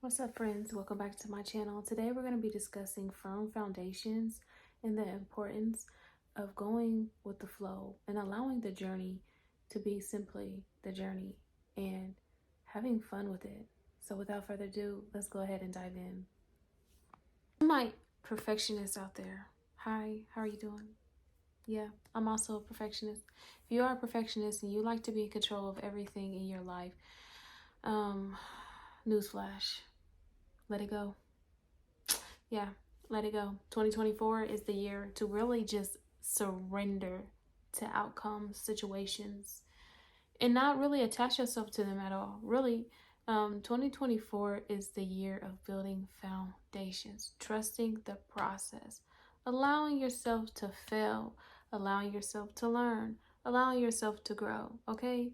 What's up, friends? Welcome back to my channel. Today we're going to be discussing firm foundations and the importance of going with the flow and allowing the journey to be simply the journey and having fun with it. So without further ado, let's go ahead and dive in. My perfectionists out there, hi, how are you doing? Yeah, I'm also a perfectionist. If you are a perfectionist and you like to be in control of everything in your life, newsflash, let it go. Yeah, let it go. 2024 is the year to really just surrender to outcomes, situations, and not really attach yourself to them at all. Really, 2024 is the year of building foundations, trusting the process, allowing yourself to fail, allowing yourself to learn, allowing yourself to grow. Okay,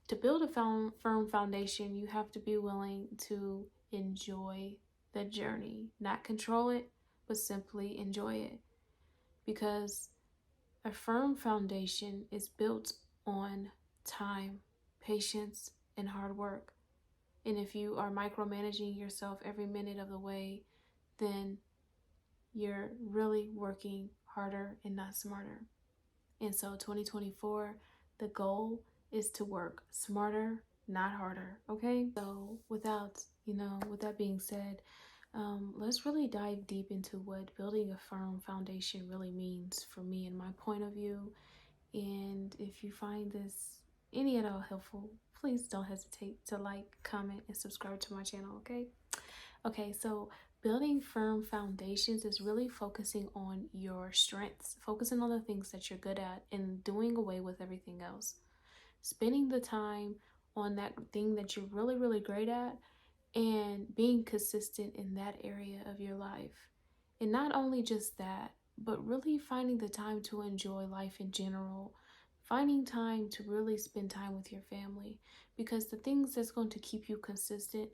to build a firm foundation, you have to be willing to enjoy the journey, not control it, but simply enjoy it. Because a firm foundation is built on time, patience, and hard work. And if you are micromanaging yourself every minute of the way, then you're really working harder and not smarter. And so 2024, the goal is to work smarter, not harder. Okay. So with that being said, let's really dive deep into what building a firm foundation really means for me and my point of view. And if you find this any at all helpful, please don't hesitate to like, comment, and subscribe to my channel. Okay, so building firm foundations is really focusing on your strengths, focusing on the things that you're good at, and doing away with everything else. Spending the time on that thing that you're really, really great at and being consistent in that area of your life. And not only just that, but really finding the time to enjoy life in general, finding time to really spend time with your family, because the things that's going to keep you consistent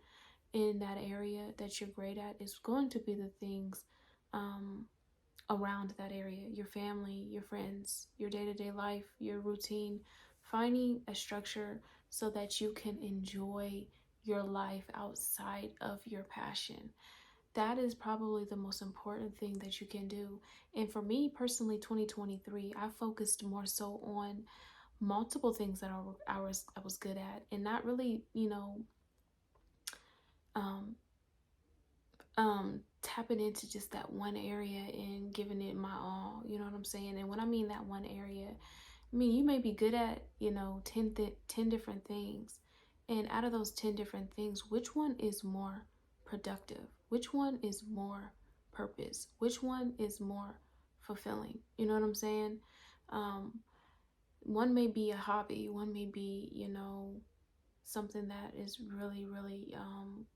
in that area that you're great at is going to be the things around that area, your family, your friends, your day-to-day life, your routine, finding a structure so that you can enjoy your life outside of your passion. That is probably the most important thing that you can do. And for me personally, 2023, I focused more so on multiple things that I was good at, and not really, um, tapping into just that one area and giving it my all. You know what I'm saying? And when I mean that one area, I mean you may be good at 10 different things, and out of those 10 different things, which one is more productive? Which one is more purpose? Which one is more fulfilling? You know what I'm saying? um One may be a hobby, one may be something that is really, really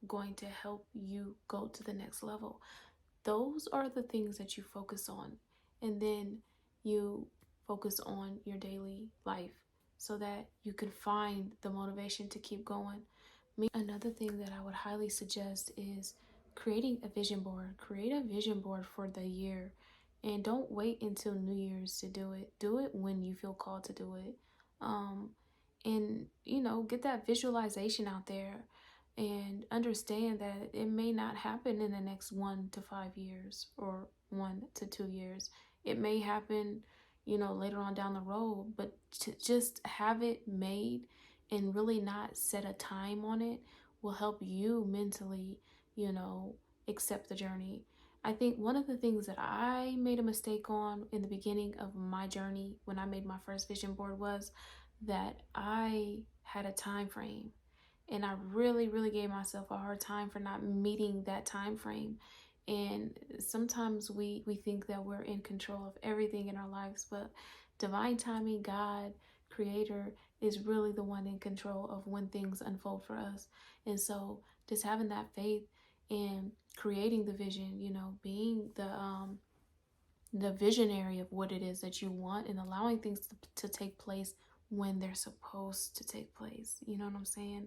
going to help you go to the next level. Those are the things that you focus on, and then you focus on your daily life so that you can find the motivation to keep going. Another thing that I would highly suggest is creating a vision board. Create a vision board for the year, and don't wait until New Year's to do it. Do it when you feel called to do it. And get that visualization out there, and understand that it may not happen in the next 1 to 5 years or 1 to 2 years. It may happen later on down the road, but to just have it made and really not set a time on it will help you mentally accept the journey. I think one of the things that I made a mistake on in the beginning of my journey when I made my first vision board was that I had a time frame, and I really, really gave myself a hard time for not meeting that time frame. And sometimes we think that we're in control of everything in our lives, but divine timing, God, creator, is really the one in control of when things unfold for us. And so just having that faith and creating the vision, being the visionary of what it is that you want, and allowing things to take place when they're supposed to take place. You know what I'm saying?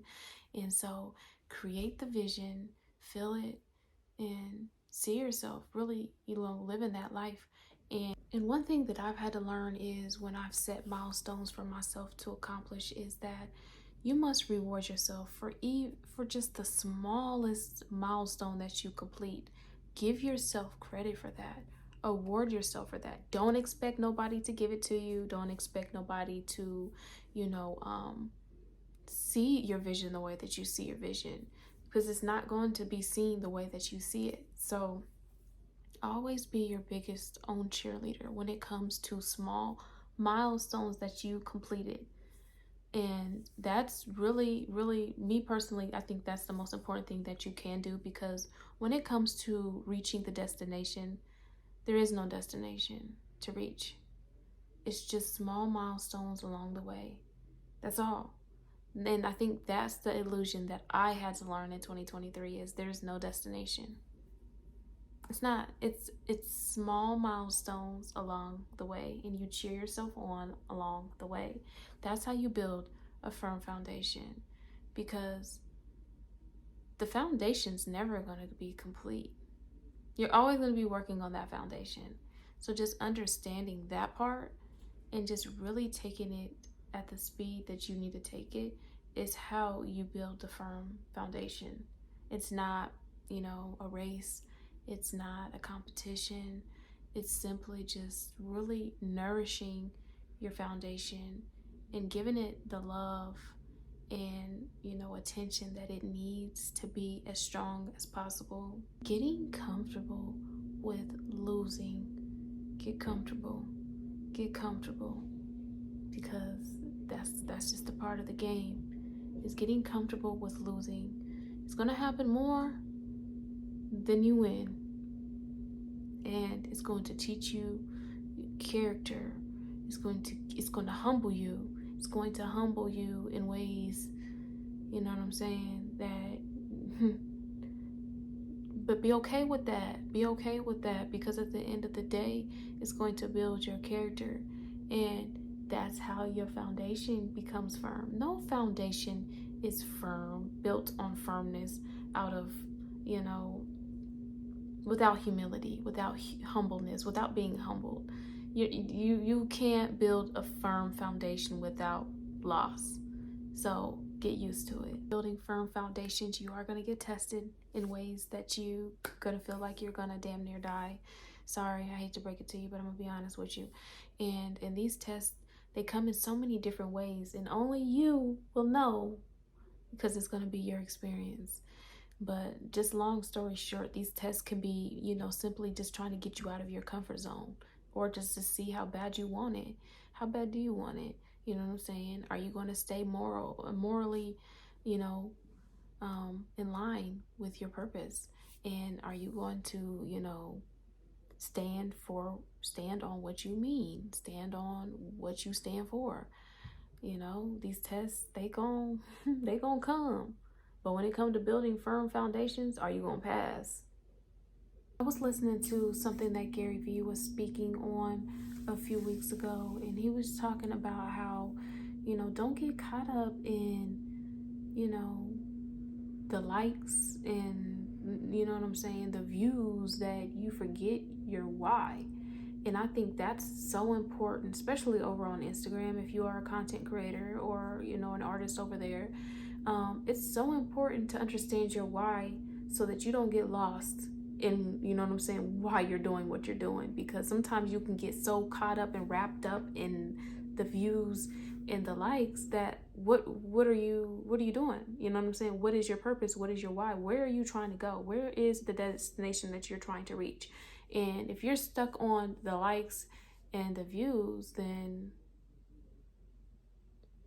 And so create the vision, feel it, and see yourself really, living that life. And one thing that I've had to learn is when I've set milestones for myself to accomplish is that You must reward yourself for just the smallest milestone that you complete. Give yourself credit for that. Award yourself for that. Don't expect nobody to give it to you. Don't expect nobody to, you know, see your vision the way that you see your vision, because it's not going to be seen the way that you see it. So always be your biggest own cheerleader when it comes to small milestones that you completed. And that's really, really, me personally, I think that's the most important thing that you can do, because when it comes to reaching the destination, there is no destination to reach. It's just small milestones along the way. That's all. And I think that's the illusion that I had to learn in 2023, is there's no destination. It's not. It's small milestones along the way, and you cheer yourself on along the way. That's how you build a firm foundation, because the foundation's never going to be complete. You're always going to be working on that foundation. So just understanding that part and just really taking it at the speed that you need to take it is how you build a firm foundation. It's not, a race. It's not a competition. It's simply just really nourishing your foundation and giving it the love and, attention that it needs to be as strong as possible. Getting comfortable with losing. Get comfortable. Get comfortable. Because that's just a part of the game. Is getting comfortable with losing. It's gonna happen more than you win. And it's going to teach you character. It's going to humble you. It's going to humble you in ways, you know what I'm saying, that but be okay with that. Be okay with that, because at the end of the day, it's going to build your character, and that's how your foundation becomes firm. No foundation is firm, built on firmness out of, without humility, without humbleness, without being humbled. You can't build a firm foundation without loss. So get used to it. Building firm foundations, you are going to get tested in ways that you going to feel like you're going to damn near die. Sorry, I hate to break it to you, but I'm going to be honest with you. And these tests, they come in so many different ways, and only you will know, because it's going to be your experience. But just long story short, these tests can be, simply just trying to get you out of your comfort zone, or just to see how bad you want it. How bad do you want it? You know what I'm saying? Are you going to stay morally, in line with your purpose? And are you going to, stand on what you mean, stand on what you stand for? These tests, they gon' they gonna come. But when it comes to building firm foundations, are you gonna pass? I was listening to something that Gary Vee was speaking on a few weeks ago, and he was talking about how, don't get caught up in, the likes and, what I'm saying, the views, that you forget your why. And I think that's so important, especially over on Instagram. If you are a content creator or, an artist over there, it's so important to understand your why, so that you don't get lost in, why you're doing what you're doing. Because sometimes you can get so caught up and wrapped up in the views and the likes that what are you doing? What is your purpose? What is your why? Where are you trying to go? Where is the destination that you're trying to reach? And if you're stuck on the likes and the views, then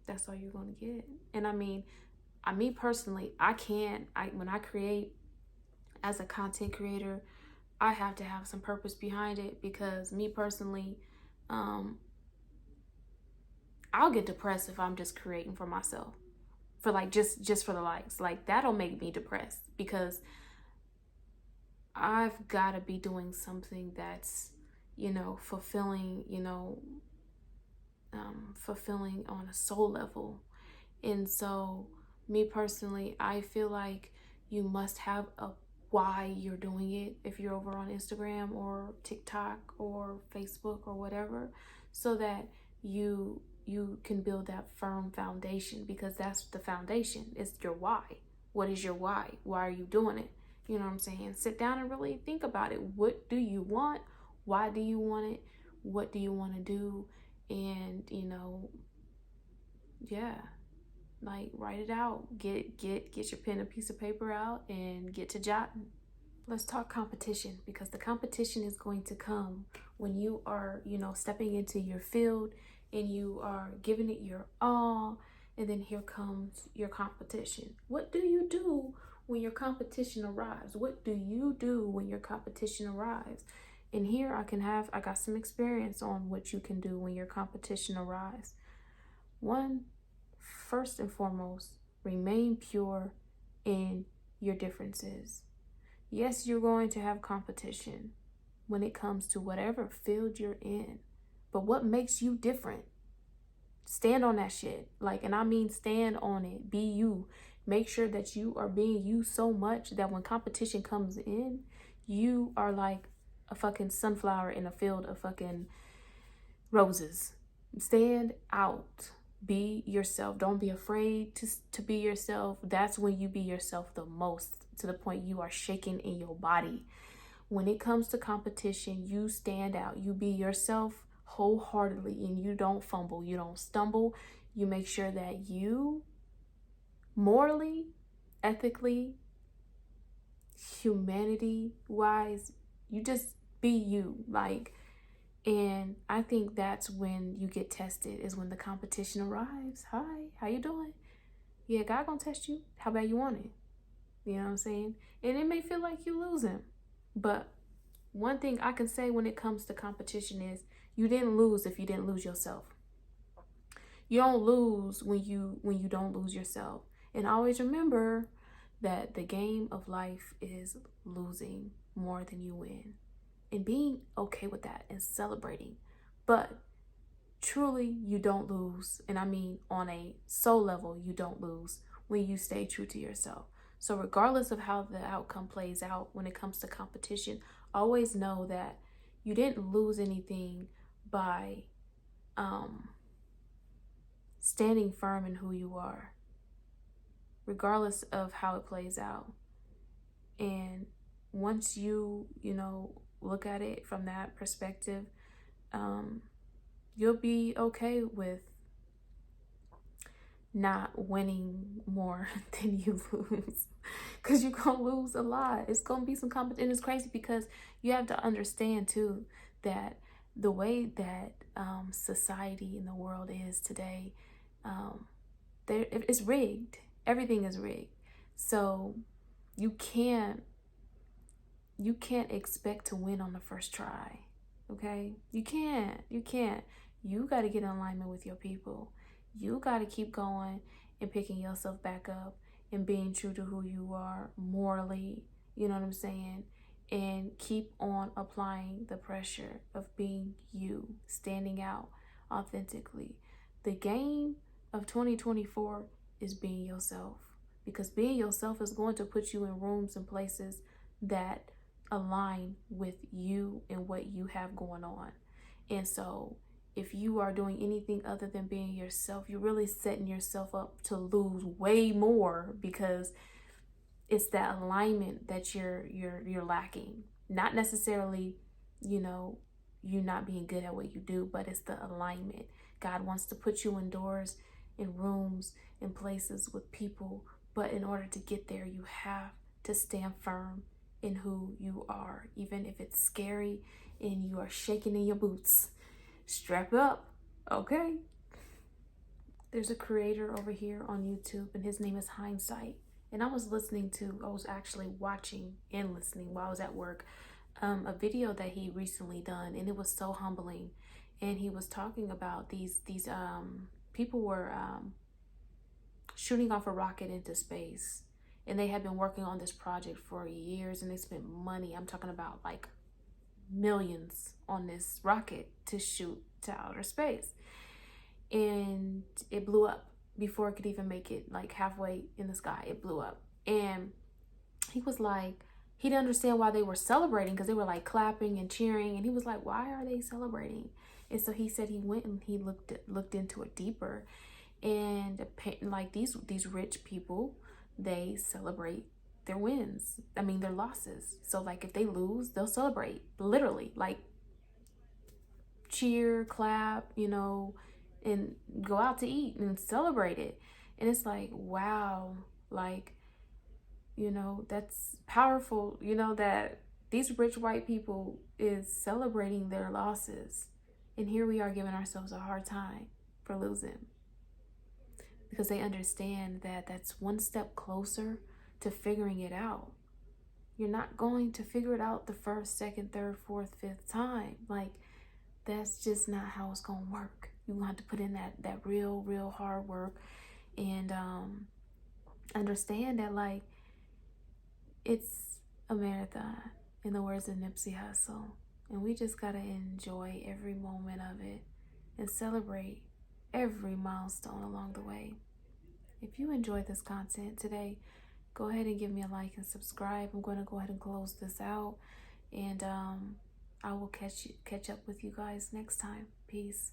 that's all you're going to get. And me personally, when I create as a content creator, I have to have some purpose behind it, because me personally, I'll get depressed if I'm just creating for myself, for like just for the likes. Like, that'll make me depressed, because I've got to be doing something that's, fulfilling, fulfilling on a soul level. And so, me personally, I feel like you must have a why you're doing it, if you're over on Instagram or TikTok or Facebook or whatever, so that you you can build that firm foundation, because that's the foundation. It's your why. What is your why? Why are you doing it? You know what I'm saying? Sit down and really think about it. What do you want? Why do you want it? What do you want to do? And, yeah, like, write it out. Get your pen and piece of paper out and get to jotting. Let's talk competition, because the competition is going to come when you are, stepping into your field and you are giving it your all. And then here comes your competition. What do you do when your competition arrives? What do you do when your competition arrives? And here I got some experience on what you can do when your competition arrives. First and foremost, remain pure in your differences. Yes, you're going to have competition when it comes to whatever field you're in. But what makes you different? Stand on that shit. And I mean stand on it. Be you. Make sure that you are being you so much that when competition comes in, you are like a fucking sunflower in a field of fucking roses. Stand out. Be yourself. Don't be afraid to be yourself. That's when you be yourself the most, to the point you are shaking in your body. When it comes to competition, you stand out. You be yourself wholeheartedly, and you don't fumble. You don't stumble. You make sure that you, morally, ethically, humanity-wise, you just be you. And I think that's when you get tested, is when the competition arrives. Hi, how you doing? Yeah, God gonna test you. How bad you want it? You know what I'm saying? And it may feel like you losing. But one thing I can say when it comes to competition is you didn't lose if you didn't lose yourself. You don't lose when you don't lose yourself. And always remember that the game of life is losing more than you win. And being okay with that and celebrating. But truly, you don't lose. And I mean, on a soul level, you don't lose when you stay true to yourself. So regardless of how the outcome plays out when it comes to competition, always know that you didn't lose anything by standing firm in who you are, regardless of how it plays out. And once you look at it from that perspective, you'll be okay with not winning more than you lose, because you're gonna lose a lot. It's gonna be some competition. And it's crazy because you have to understand too that the way that society in the world is today, it's rigged. Everything is rigged. So you can't expect to win on the first try. Okay? You can't. You got to get in alignment with your people. You got to keep going and picking yourself back up and being true to who you are morally. You know what I'm saying? And keep on applying the pressure of being you, standing out authentically. The game of 2024 is being yourself, because being yourself is going to put you in rooms and places that align with you and what you have going on. And so if you are doing anything other than being yourself, you're really setting yourself up to lose way more, because it's that alignment that you're lacking. Not necessarily, you not being good at what you do, but it's the alignment. God wants to put you indoors, in rooms, in places with people, but in order to get there, you have to stand firm in who you are, even if it's scary and you are shaking in your boots. Strap up, okay? There's a creator over here on YouTube, and his name is Hindsight. And I was actually watching and listening while I was at work, a video that he recently done, and it was so humbling. And he was talking about these people were shooting off a rocket into space, and they had been working on this project for years, and they spent money. I'm talking about like millions on this rocket to shoot to outer space, and it blew up before it could even make it like halfway in the sky. It blew up, and he was like, he didn't understand why they were celebrating, because they were like clapping and cheering, and he was like, why are they celebrating? And so he said he went and he looked into it deeper, and like these rich people, they celebrate their wins. I mean their losses. So like if they lose, they'll celebrate, literally, like cheer, clap, and go out to eat and celebrate it. And it's like, wow, like, that's powerful, that these rich white people is celebrating their losses. And here we are giving ourselves a hard time for losing, because they understand that that's one step closer to figuring it out. You're not going to figure it out the first, second, third, fourth, fifth time. Like, that's just not how it's gonna work. You have to put in that real hard work, and understand that, like, it's a marathon, in the words of Nipsey Hussle, and we just gotta enjoy every moment of it and celebrate every milestone along the way. If you enjoyed this content today, go ahead and give me a like and subscribe. I'm going to go ahead and close this out, and I will catch up with you guys next time. Peace.